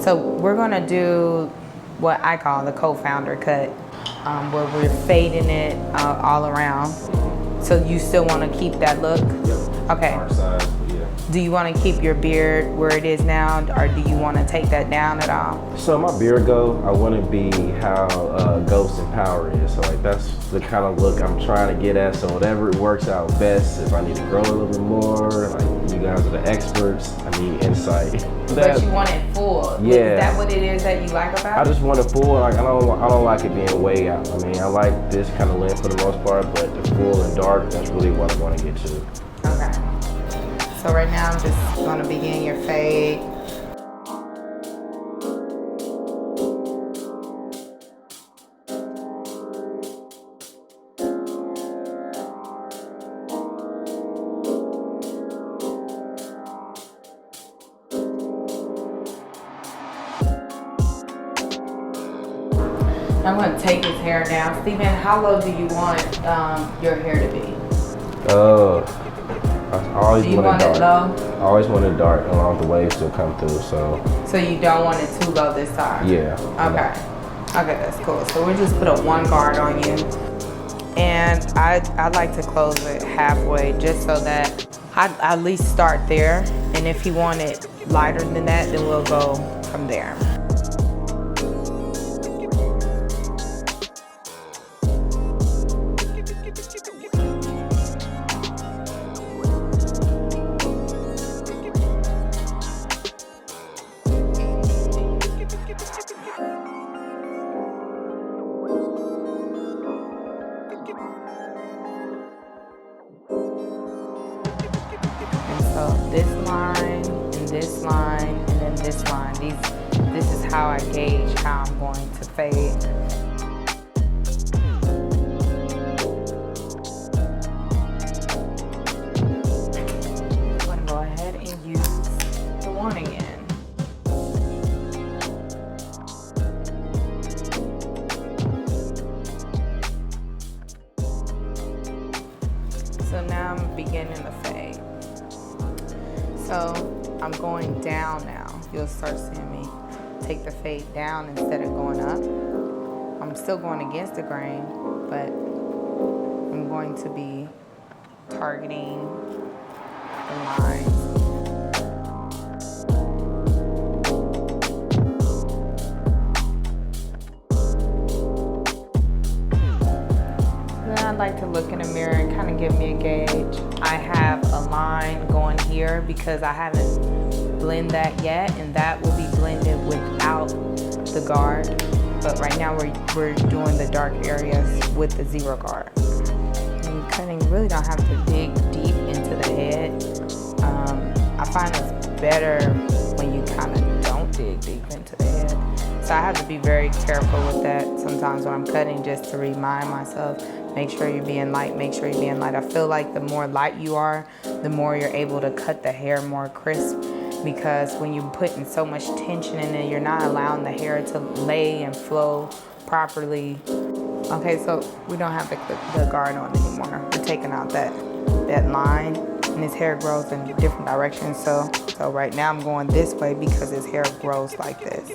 So we're gonna do what I call the co-founder cut, where we're fading it all around. So you still want to keep that look? Yep. Okay. Our size, yeah. Do you want to keep your beard where it is now, or do you want to take that down at all? So my beard go, I want to be how Ghost and Power is. So like that's the kind of look I'm trying to get at. So whatever works out best. If I need to grow a little bit more, like you guys are the experts, I need insight. But you want it full. Yeah. Is that what it is that you like about it? I just want it full. Like I don't like it being way out. I mean, I like this kind of length for the most part, but the full and dark, that's really what I want to get to. Okay. So right now I'm just going to begin your fade. I'm going to take his hair down. Steven, how low do you want your hair to be? I always want it dark. Low? I always want it dark. I don't want the waves to come through, so. So you don't want it too low this time? Yeah. Okay. Okay, that's cool. So we'll just put a one guard on you. And I like to close it halfway just so that I at least start there. And if you want it lighter than that, then we'll go from there. So this line, and this line, and then this line. This is how I gauge how I'm going to fade. I'm going to go ahead and use the one again. So now I'm beginning the fade. So I'm going down now. You'll start seeing me take the fade down instead of going up. I'm still going against the grain, but I'm going to be targeting the lines. Then I'd like to look in the mirror and kind of give me a gauge. I have a line going here because I haven't blended that yet, and that will be blended without the guard. But right now we're doing the dark areas with the zero guard. And cutting, you really don't have to dig deep into the head. I find it's better when you kind of don't dig deep into the head. So I have to be very careful with that sometimes when I'm cutting, just to remind myself, make sure you're being light, make sure you're being light. I feel like the more light you are, the more you're able to cut the hair more crisp, because when you're putting so much tension in it, you're not allowing the hair to lay and flow properly. Okay, so we don't have the guard on anymore. We're taking out that line, and his hair grows in different directions. So right now I'm going this way because his hair grows like this.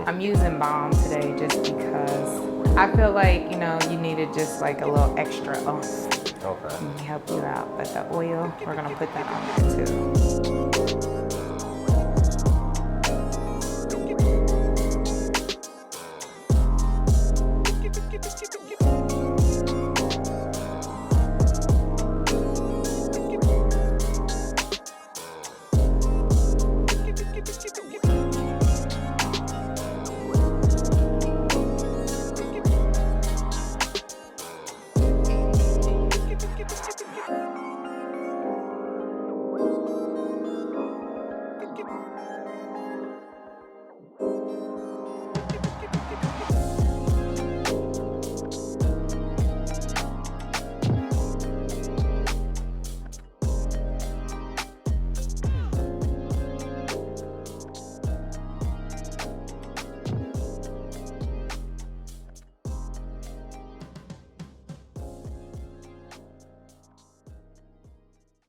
I'm using balm today just because I feel like, you know, you needed just like a little extra oomph. Okay. Let me help you out. But the oil, we're gonna put that on there too.